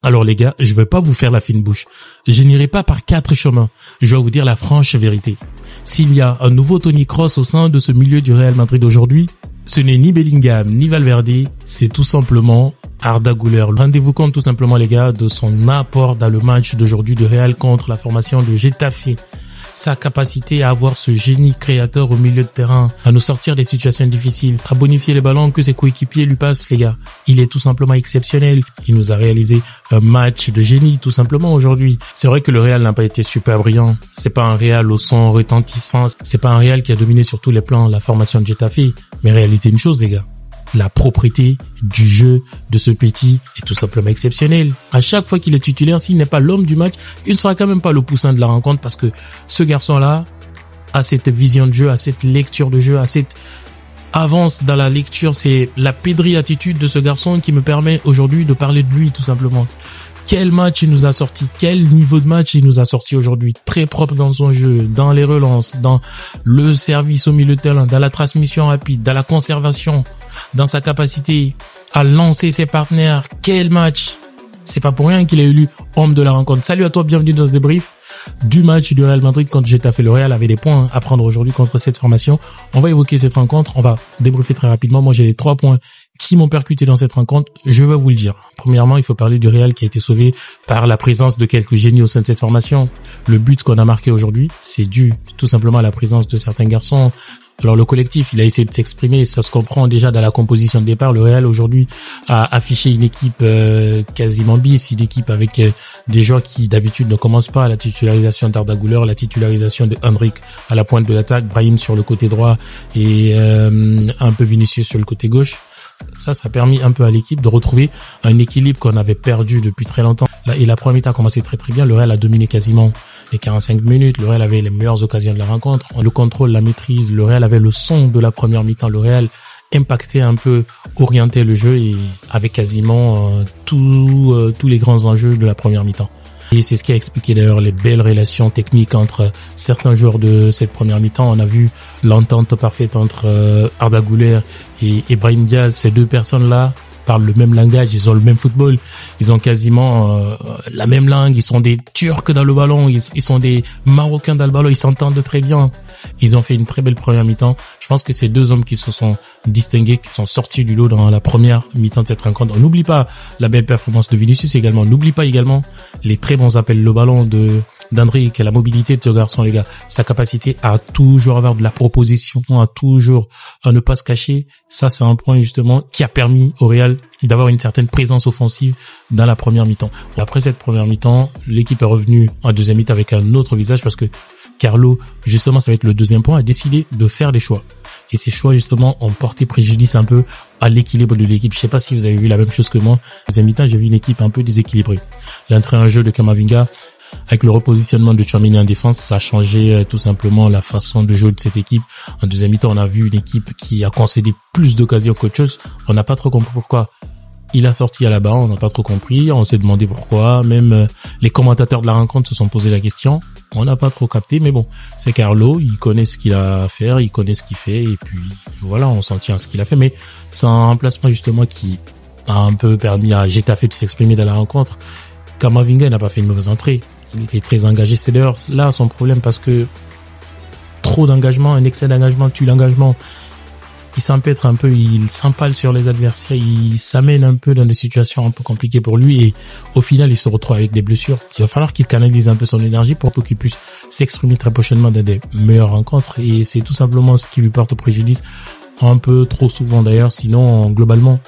Alors les gars, je vais pas vous faire la fine bouche. Je n'irai pas par 4 chemins. Je vais vous dire la franche vérité. S'il y a un nouveau Toni Kroos au sein de ce milieu du Real Madrid aujourd'hui, ce n'est ni Bellingham ni Valverde, c'est tout simplement Arda Güler. Rendez-vous compte tout simplement les gars de son apport dans le match d'aujourd'hui de Real contre la formation de Getafe. Sa capacité à avoir ce génie créateur au milieu de terrain, à nous sortir des situations difficiles, à bonifier les ballons que ses coéquipiers lui passent, les gars. Il est tout simplement exceptionnel. Il nous a réalisé un match de génie, tout simplement, aujourd'hui. C'est vrai que le Real n'a pas été super brillant. C'est pas un Real au son retentissant. C'est pas un Real qui a dominé sur tous les plans la formation de Getafe. Mais réalisez une chose, les gars. La propreté du jeu de ce petit est tout simplement exceptionnelle. À chaque fois qu'il est titulaire, s'il n'est pas l'homme du match, il ne sera quand même pas le poussin de la rencontre parce que ce garçon-là a cette vision de jeu, a cette lecture de jeu, a cette avance dans la lecture. C'est la pédrie attitude de ce garçon qui me permet aujourd'hui de parler de lui tout simplement. Quel match il nous a sorti, quel niveau de match il nous a sorti aujourd'hui. Très propre dans son jeu, dans les relances, dans le service au milieu de terrain, dans la transmission rapide, dans la conservation, dans sa capacité à lancer ses partenaires. Quel match! C'est pas pour rien qu'il est élu homme de la rencontre. Salut à toi, bienvenue dans ce débrief du match du Real Madrid contre Getafe. Le Real avait des points à prendre aujourd'hui contre cette formation. On va évoquer cette rencontre, on va débriefer très rapidement. Moi, j'ai les 3 points qui m'ont percuté dans cette rencontre. Je vais vous le dire. Premièrement, il faut parler du Real qui a été sauvé par la présence de quelques génies au sein de cette formation. Le but qu'on a marqué aujourd'hui, c'est dû tout simplement à la présence de certains garçons. Alors le collectif, il a essayé de s'exprimer, ça se comprend déjà dans la composition de départ. Le Real aujourd'hui a affiché une équipe quasiment bis, une équipe avec des joueurs qui d'habitude ne commencent pas. La titularisation d'Arda Güler, la titularisation de Endrick à la pointe de l'attaque, Brahim sur le côté droit et un peu Vinicius sur le côté gauche. Ça a permis un peu à l'équipe de retrouver un équilibre qu'on avait perdu depuis très longtemps. Et la première mi-temps a commencé très très bien. Le Real a dominé quasiment les 45 minutes. Le Real avait les meilleures occasions de la rencontre. Le contrôle, la maîtrise. Le Real avait le son de la première mi-temps. Le Real impactait un peu, orientait le jeu et avait quasiment tous les grands enjeux de la première mi-temps. Et c'est ce qui a expliqué d'ailleurs les belles relations techniques entre certains joueurs de cette première mi-temps. On a vu l'entente parfaite entre Arda Güler et Brahim Diaz. Ces deux personnes-là parlent le même langage, ils ont le même football, ils ont quasiment la même langue, ils sont des Turcs dans le ballon, ils sont des Marocains dans le ballon, ils s'entendent très bien. Ils ont fait une très belle première mi-temps. Je pense que ces deux hommes qui se sont distingués, qui sont sortis du lot dans la première mi-temps de cette rencontre. On n'oublie pas la belle performance de Vinicius également. On n'oublie pas également les très bons appels le ballon d'Endrick, la mobilité de ce garçon, les gars. Sa capacité à toujours avoir de la proposition, à ne pas se cacher. Ça, c'est un point justement qui a permis au Real d'avoir une certaine présence offensive dans la première mi-temps. Après cette première mi-temps, l'équipe est revenue en deuxième mi-temps avec un autre visage parce que Carlo, justement, ça va être le deuxième point, a décidé de faire des choix. Et ces choix, justement, ont porté préjudice un peu à l'équilibre de l'équipe. Je sais pas si vous avez vu la même chose que moi. Deuxième mi-temps, j'ai vu une équipe un peu déséquilibrée. L'entrée en jeu de Camavinga, avec le repositionnement de Tchouaméni en défense, ça a changé tout simplement la façon de jouer de cette équipe. En deuxième mi-temps, on a vu une équipe qui a concédé plus d'occasions qu'autre chose. On n'a pas trop compris pourquoi. Il a sorti à la barre, on n'a pas trop compris, on s'est demandé pourquoi, même les commentateurs de la rencontre se sont posé la question, on n'a pas trop capté, mais bon, c'est Carlo, il connaît ce qu'il a à faire, il connaît ce qu'il fait, et puis voilà, on s'en tient à ce qu'il a fait, mais c'est un remplacement justement qui a un peu permis à Getafe de s'exprimer dans la rencontre. Camavinga n'a pas fait une mauvaise entrée, il était très engagé, c'est d'ailleurs là son problème parce que trop d'engagement, un excès d'engagement tue l'engagement. Il s'empêtre un peu, il s'empale sur les adversaires, il s'amène un peu dans des situations un peu compliquées pour lui et au final il se retrouve avec des blessures. Il va falloir qu'il canalise un peu son énergie pour qu'il puisse s'exprimer très prochainement dans des meilleures rencontres et c'est tout simplement ce qui lui porte préjudice un peu trop souvent d'ailleurs, sinon globalement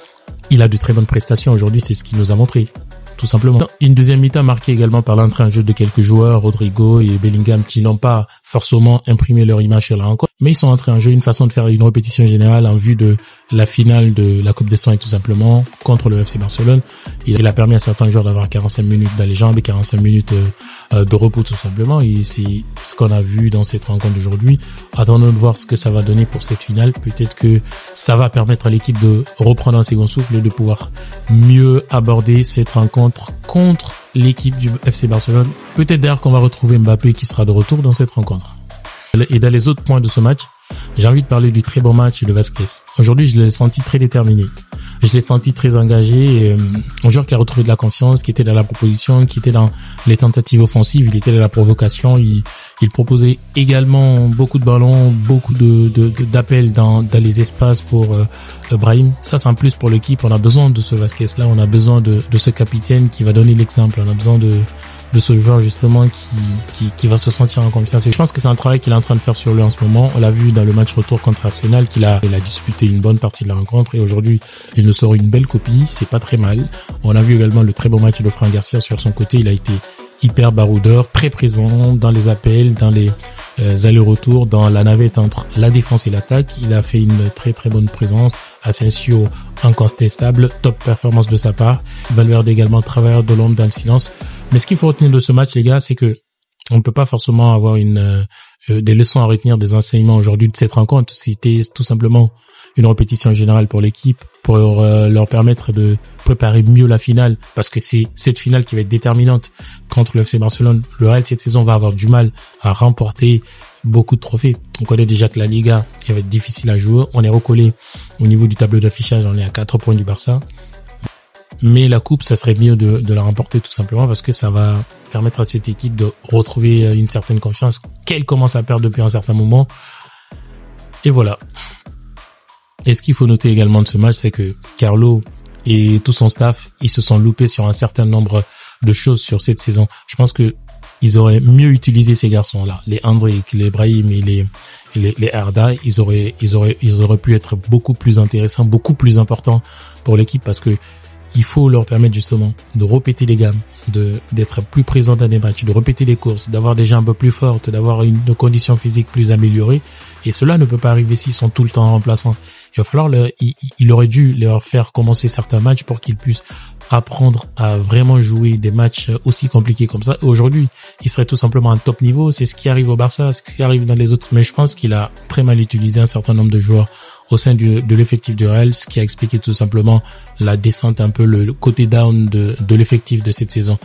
il a de très bonnes prestations aujourd'hui, c'est ce qu'il nous a montré. Tout simplement. Une deuxième mi-temps marquée également par l'entrée en jeu de quelques joueurs, Rodrigo et Bellingham, qui n'ont pas forcément imprimé leur image sur la rencontre, mais ils sont entrés en jeu, une façon de faire une répétition générale en vue de la finale de la Coupe des Saints tout simplement contre le FC Barcelone. Il a permis à certains joueurs d'avoir 45 minutes dans les jambes et 45 minutes de repos tout simplement. Et c'est ce qu'on a vu dans cette rencontre d'aujourd'hui. Attendons de voir ce que ça va donner pour cette finale. Peut-être que ça va permettre à l'équipe de reprendre un second souffle et de pouvoir mieux aborder cette rencontre contre l'équipe du FC Barcelone. Peut-être d'ailleurs qu'on va retrouver Mbappé qui sera de retour dans cette rencontre. Et dans les autres points de ce match, J'ai envie de parler du très bon match de Vasquez. Aujourd'hui, je l'ai senti très déterminé. Je l'ai senti très engagé. Un joueur qui a retrouvé de la confiance, qui était dans la proposition, qui était dans les tentatives offensives, il était dans la provocation. Il proposait également beaucoup de ballons, beaucoup d'appels dans les espaces pour Brahim. Ça, c'est un plus pour l'équipe. On a besoin de ce Vasquez-là. On a besoin de ce capitaine qui va donner l'exemple. On a besoin de ce joueur justement qui va se sentir en confiance. Et je pense que c'est un travail qu'il est en train de faire sur lui en ce moment. On l'a vu dans le match retour contre Arsenal il a disputé une bonne partie de la rencontre et aujourd'hui il nous sort une belle copie, c'est pas très mal. On a vu également le très bon match de Fran Garcia sur son côté, il a été hyper baroudeur, très présent dans les appels, dans les allers-retours, dans la navette entre la défense et l'attaque. Il a fait une très très bonne présence. Asensio incontestable, top performance de sa part. Valverde également travailleur de l'ombre dans le silence. Mais ce qu'il faut retenir de ce match, les gars, c'est que on ne peut pas forcément avoir des leçons à retenir, des enseignements aujourd'hui de cette rencontre. C'était tout simplement une répétition générale pour l'équipe, pour leur permettre de préparer mieux la finale, parce que c'est cette finale qui va être déterminante contre le FC Barcelone. Le Real cette saison va avoir du mal à remporter beaucoup de trophées. On connaît déjà que la Liga qui va être difficile à jouer. On est recollé au niveau du tableau d'affichage, on est à 4 points du Barça. Mais la coupe, ça serait mieux de la remporter tout simplement parce que ça va permettre à cette équipe de retrouver une certaine confiance qu'elle commence à perdre depuis un certain moment. Et voilà. Et ce qu'il faut noter également de ce match, c'est que Carlo et tout son staff, ils se sont loupés sur un certain nombre de choses sur cette saison. Je pense que ils auraient mieux utilisé ces garçons-là, les Endrick, les Brahim et les Arda. Ils auraient pu être beaucoup plus intéressants, beaucoup plus importants pour l'équipe parce que il faut leur permettre justement de répéter les gammes, d'être plus présents dans des matchs, de répéter les courses, d'avoir des jambes plus fortes, d'avoir une condition physique plus améliorée. Et cela ne peut pas arriver s'ils sont tout le temps remplaçants. Il va falloir il aurait dû leur faire commencer certains matchs pour qu'ils puissent apprendre à vraiment jouer des matchs aussi compliqués comme ça. Aujourd'hui, il serait tout simplement à un top niveau. C'est ce qui arrive au Barça, c'est ce qui arrive dans les autres. Mais je pense qu'il a très mal utilisé un certain nombre de joueurs au sein de l'effectif du Real, ce qui a expliqué tout simplement la descente, un peu le côté down de l'effectif de cette saison.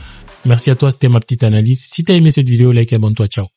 Merci à toi, c'était ma petite analyse. Si t'as aimé cette vidéo, like et abonne-toi, ciao.